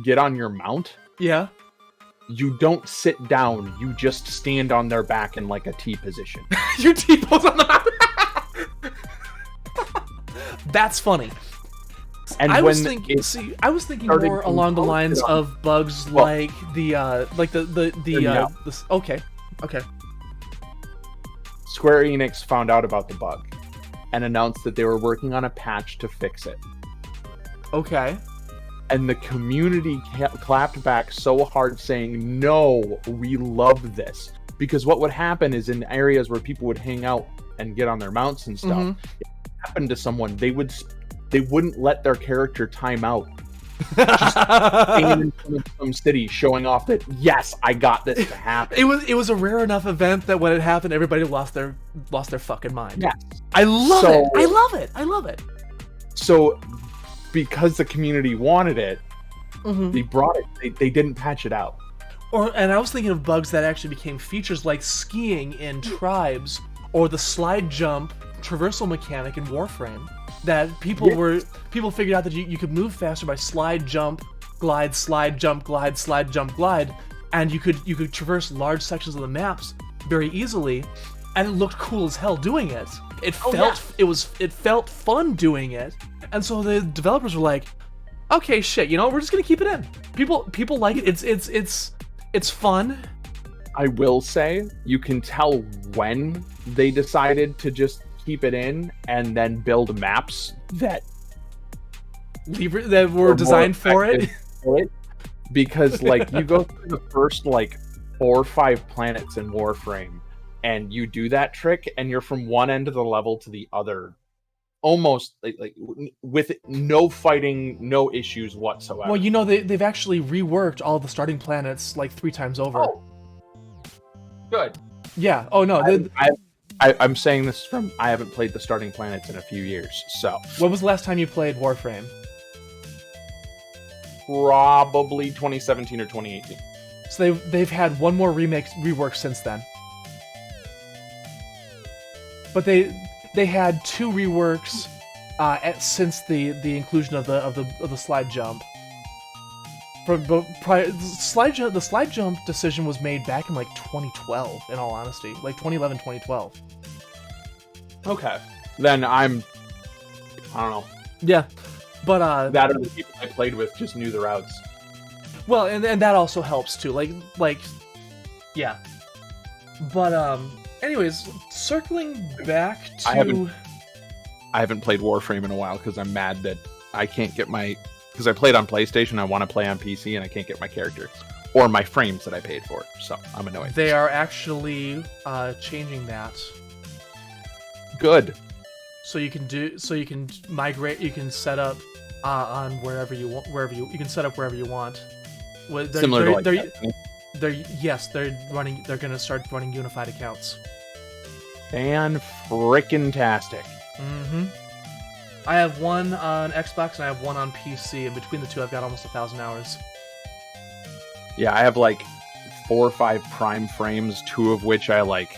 get on your mount, Yeah. you don't sit down, you just stand on their back in, like, a T position. Your T-pose on the That's funny. And I when was thinking started more along the lines of bugs like the okay. Square Enix found out about the bug and announced that they were working on a patch to fix it. Okay. And the community clapped back so hard saying, no, we love this. Because what would happen is in areas where people would hang out and get on their mounts and stuff, Mm-hmm. if it happened to someone, they wouldn't let their character time out. Just in some city showing off that, yes, I got this to happen. It was a rare enough event that when it happened, everybody lost their fucking mind. Yes. I love it. So, because the community wanted it, Mm-hmm. they brought it. They didn't patch it out. And I was thinking of bugs that actually became features like skiing in Tribes or the slide jump traversal mechanic in Warframe. That people figured out that you could move faster by slide jump, glide, slide jump, glide, slide jump, glide, and you could traverse large sections of the maps very easily, and it looked cool as hell doing it. It felt fun doing it, and so the developers were like, okay, shit, we're just gonna keep it in. People like it. It's fun. I will say, you can tell when they decided to just keep it in and then build maps that were designed for it. Because, like, you go through the first, like, 4 or 5 planets in Warframe, and you do that trick, and you're from one end of the level to the other, almost like with no fighting, no issues whatsoever. Well, they've actually reworked all the starting planets like 3 times over. Oh, good. Yeah. Oh no. I'm saying this from, I haven't played the starting planets in a few years, so. When was the last time you played Warframe? Probably 2017 or 2018. So they've had one more rework since then. But they had 2 reworks since the inclusion of the slide jump. The slide jump decision was made back in like 2012. In all honesty, like 2011, 2012. Okay, then I don't know. Yeah, but that or the people I played with just knew the routes. Well, and that also helps too. Like, yeah. But anyways, circling back to. I haven't played Warframe in a while because I'm mad that I can't get because I played on PlayStation. I want to play on PC and I can't get my character or my frames that I paid for. So I'm annoyed. They are actually changing that. Good. So you can migrate. You can set up on wherever you want. You can set up wherever you want. Similar to they're gonna start running unified accounts. Fan-frickin-tastic. Mm-hmm. I have one on Xbox and I have one on PC, and between the two, I've got almost 1,000 hours. Yeah, I have like 4 or 5 prime frames, 2 of which I like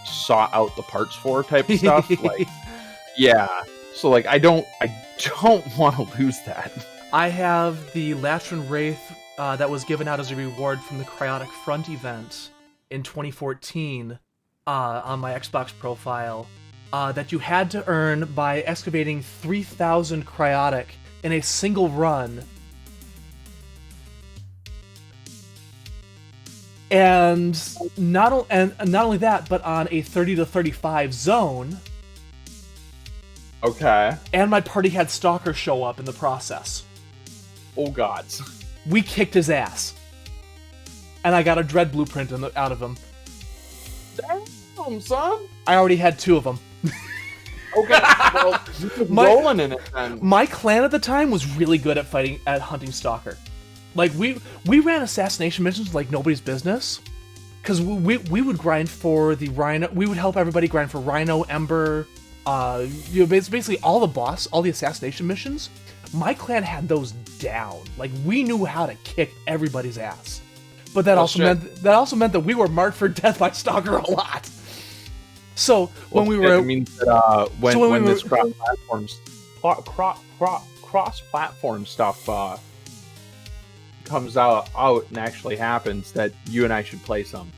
saw out the parts for type of stuff. Like, yeah. So like, I don't want to lose that. I have the Latran Wraith that was given out as a reward from the Cryotic Front event in 2014 on my Xbox profile that you had to earn by excavating 3,000 cryotic in a single run. And not only that, but on a 30 to 35 zone. Okay. And my party had Stalker show up in the process. Oh gods. We kicked his ass. And I got a dread blueprint out of him. Damn, son. I already had 2 of them. Okay, well, you rolling in it then. My clan at the time was really good at hunting Stalker. Like, we ran assassination missions like nobody's business. Because we would grind for the Rhino. We would help everybody grind for Rhino, Ember, basically all the assassination missions. My clan had those down. Like, we knew how to kick everybody's ass. But that also meant that we were marked for death by Stalker a lot. So when we were, it means that when this cross-platform stuff comes out and actually happens, that you and I should play some.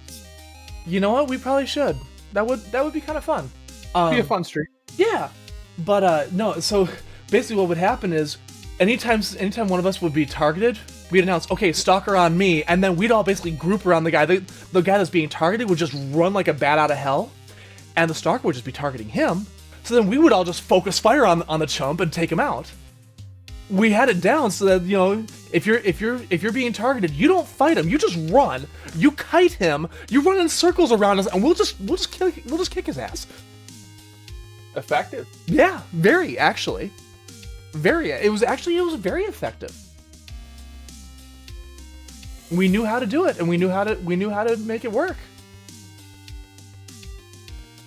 You know what? We probably should. That would be kind of fun. Be a fun stream. Yeah, but no. So basically, what would happen is, anytime one of us would be targeted, we'd announce, "Okay, Stalker on me," and then we'd all basically group around the guy. The guy that's being targeted would just run like a bat out of hell, and the Stalker would just be targeting him. So then we would all just focus fire on the chump and take him out. We had it down so that, you know, if you're being targeted, you don't fight him. You just run. You kite him. You run in circles around us, and we'll just kick his ass. Effective. Yeah, very actually. It was very effective. We knew how to do it, and we knew how to make it work.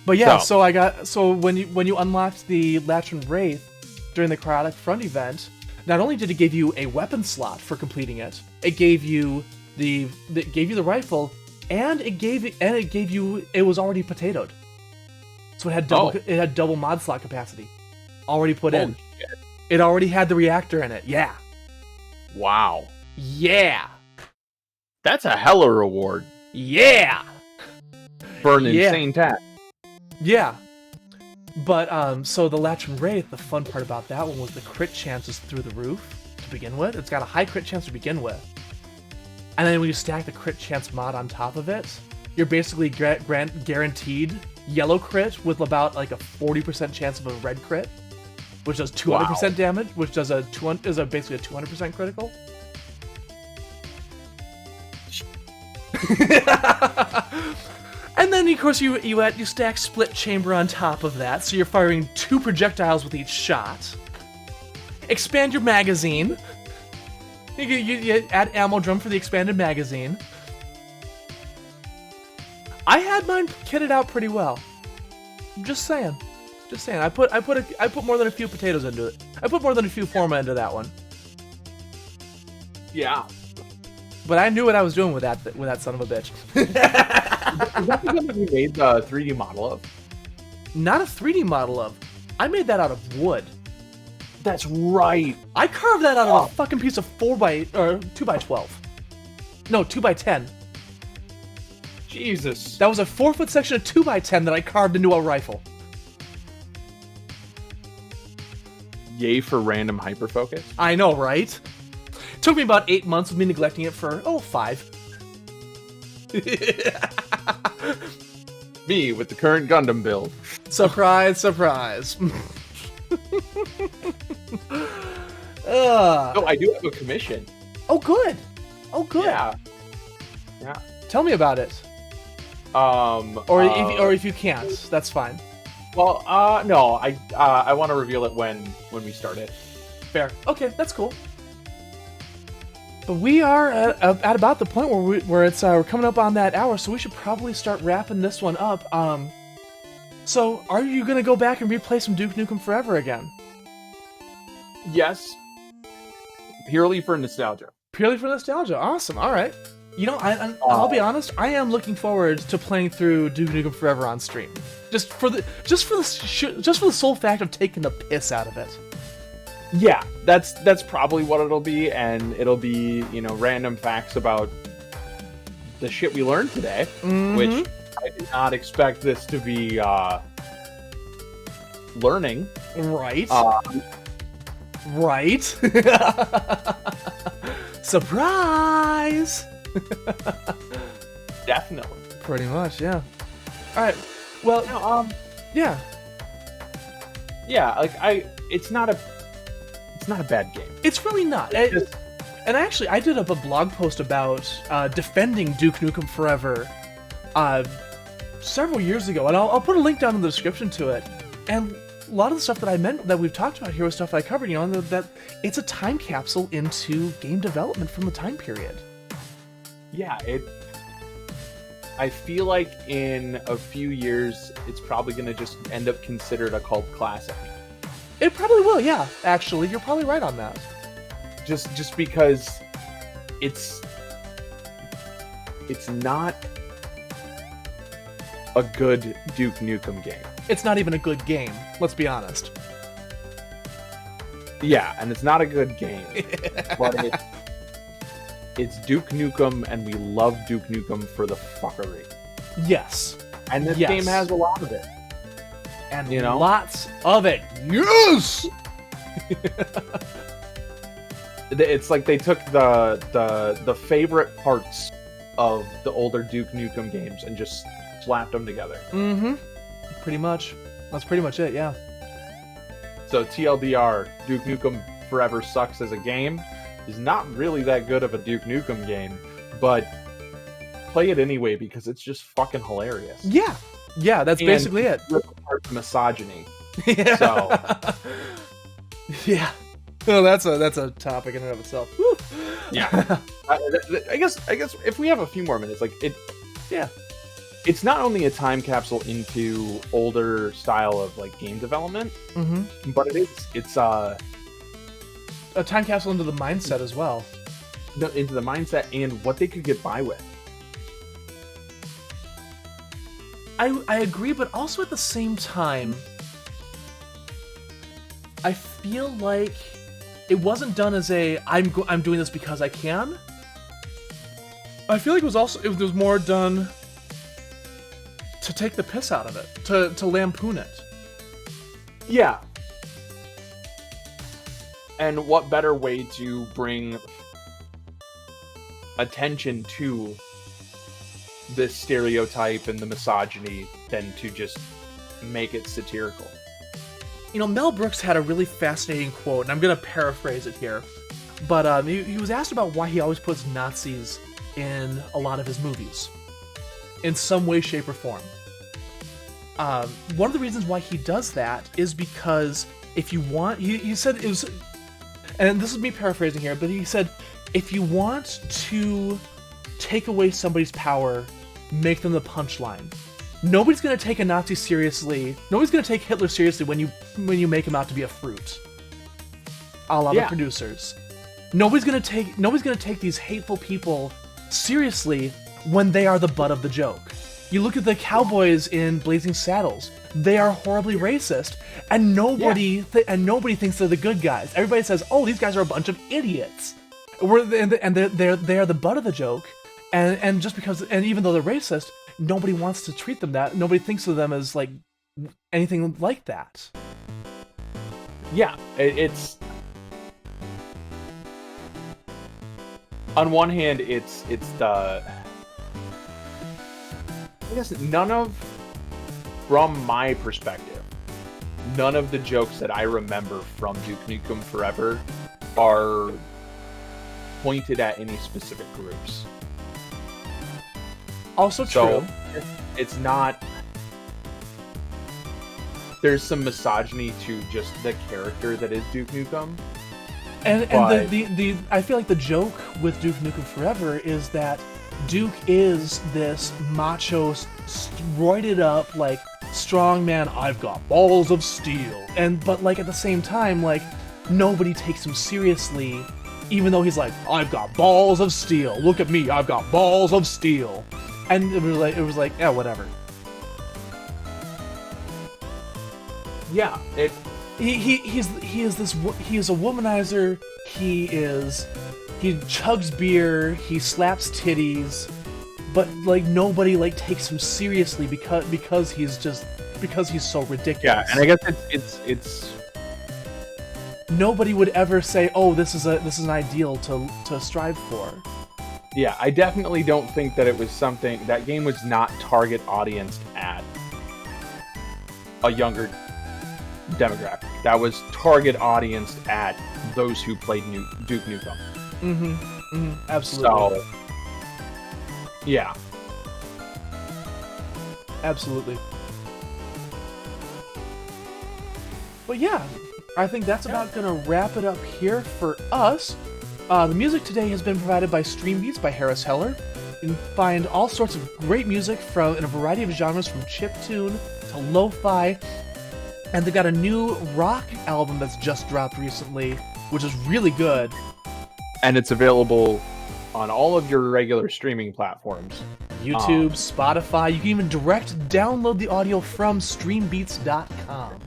But yeah, so when you unlocked the Latrin Wraith during the Chaotic Front event, not only did it give you a weapon slot for completing it, it gave you the rifle, and it was already potatoed. So it had double mod slot capacity already put in. Shit. It already had the reactor in it. Yeah. Wow. Yeah. That's a hella reward Yeah. for an insane task. Yeah. But so the Latrin Wraith, the fun part about that one was the crit chances through the roof to begin with. It's got a high crit chance to begin with. And then when you stack the crit chance mod on top of it, you're basically guaranteed yellow crit with about like a 40% chance of a red crit, which does 200% damage, which does basically a 200% critical. And then, of course, you stack split chamber on top of that, so you're firing 2 projectiles with each shot. Expand your magazine. You add ammo drum for the expanded magazine. I had mine kitted out pretty well. Just saying. I put more than a few potatoes into it. I put more than a few forma into that one. Yeah. But I knew what I was doing with that son of a bitch. Is that the gun that we made the 3D model of? Not a 3D model of. I made that out of wood. That's right. I carved that out of a fucking piece of 2x12. No, 2x10. Jesus. That was a 4-foot section of 2x10 that I carved into a rifle. Yay for random hyperfocus. I know, right? Took me about 8 months of me neglecting it for 5. Me with the current Gundam build. Surprise, surprise. Oh, I do have a commission. Oh, good. Yeah. Tell me about it. Or if you can't, that's fine. Well, no, I want to reveal it when we start it. Fair. Okay, that's cool. But we are at about the point where we're coming up on that hour, so we should probably start wrapping this one up. So are you gonna go back and replay some Duke Nukem Forever again? Yes. Purely for nostalgia. Purely for nostalgia. Awesome. All right. You know, I'll be honest. I am looking forward to playing through Duke Nukem Forever on stream, just for the sole fact of taking the piss out of it. Yeah, that's probably what it'll be, and it'll be, you know, random facts about the shit we learned today, which I did not expect this to be learning. Right. Right. Surprise. Definitely. Pretty much, yeah. All right. Well, yeah. Yeah, like it's not a bad game. It's really not. And actually, I did up a blog post about defending Duke Nukem Forever several years ago, and I'll put a link down in the description to it. And a lot of the stuff that I meant that we've talked about here was stuff I covered, that it's a time capsule into game development from the time period. Yeah, I feel like in a few years, it's probably going to just end up considered a cult classic. It probably will, yeah. Actually, you're probably right on that. Just because it's not a good Duke Nukem game. It's not even a good game, let's be honest. Yeah, and it's not a good game. But it's Duke Nukem, and we love Duke Nukem for the fuckery. Yes. And this game has a lot of it. And lots of it. Yes! It's like they took the favorite parts of the older Duke Nukem games and just slapped them together. Mm-hmm. Pretty much. That's pretty much it, yeah. So TLDR, Duke Nukem Forever sucks as a game. Is not really that good of a Duke Nukem game, but play it anyway because it's just fucking hilarious. Yeah. Yeah, that's basically it. Rip apart misogyny. Yeah. So. Yeah. No, that's a topic in and of itself. Woo. Yeah. I guess if we have a few more minutes, yeah. It's not only a time capsule into older style of game development, but it's a time capsule into the mindset as well. Into the mindset and what they could get by with. I agree, but also at the same time, I feel like it wasn't done as I'm doing this because I can. I feel like it was more done to take the piss out of it, to lampoon it. Yeah. And what better way to bring attention to this stereotype and the misogyny than to just make it satirical? Mel Brooks had a really fascinating quote, and I'm going to paraphrase it here, but he was asked about why he always puts Nazis in a lot of his movies, in some way, shape, or form. One of the reasons why he does that is because if you want, he said it was, and this is me paraphrasing here, but he said, if you want to take away somebody's power, make them the punchline. Nobody's going to take a Nazi seriously. Nobody's going to take Hitler seriously when you make him out to be a fruit. A la the producers. Nobody's going to take these hateful people seriously when they are the butt of the joke. You look at the cowboys in Blazing Saddles. They are horribly racist, and nobody thinks they're the good guys. Everybody says, "Oh, these guys are a bunch of idiots." They're the butt of the joke, and just because, and even though they're racist, nobody wants to treat them that. Nobody thinks of them as anything like that. Yeah, it's on one hand, it's the, I guess from my perspective, none of the jokes that I remember from Duke Nukem Forever are pointed at any specific groups. Also true. It's not. There's some misogyny to just the character that is Duke Nukem. And the I feel like the joke with Duke Nukem Forever is that Duke is this macho, roided up, strong man. I've got balls of steel, but at the same time, nobody takes him seriously, even though he's I've got balls of steel. Look at me, I've got balls of steel, and it was yeah, whatever. Yeah, he is a womanizer. He chugs beer. He slaps titties, but nobody takes him seriously because he's so ridiculous. Yeah, and I guess it's nobody would ever say, "Oh, this is an ideal to strive for." Yeah, I definitely don't think that it was something... That game was not target audience at a younger demographic. That was target audience at those who played Duke Nukem. Absolutely. So, yeah. Absolutely. But yeah, I think that's about gonna wrap it up here for us. The music today has been provided by Stream Beats by Harris Heller. You can find all sorts of great music in a variety of genres, from chiptune to lo-fi. And they got a new rock album that's just dropped recently, which is really good. And it's available on all of your regular streaming platforms. YouTube, Spotify. You can even direct download the audio from streambeats.com.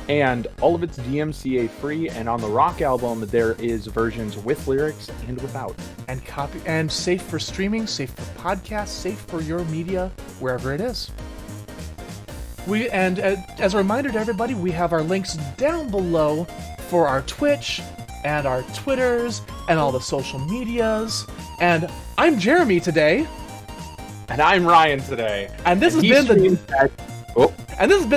And all of it's DMCA free, and on the rock album there is versions with lyrics and without. And safe for streaming, safe for podcasts, safe for your media, wherever it is. As a reminder to everybody, we have our links down below for our Twitch and our Twitters and all the social medias. And I'm Jeremy today. And I'm Ryan today. And this has been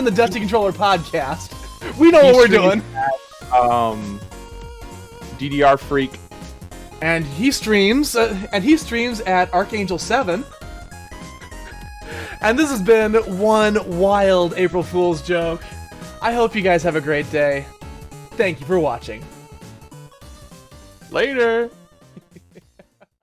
the Dusty Controller Podcast. We know what we're doing. DDR Freak. And he streams at Archangel 7. And this has been one wild April Fool's joke. I hope you guys have a great day. Thank you for watching. Later.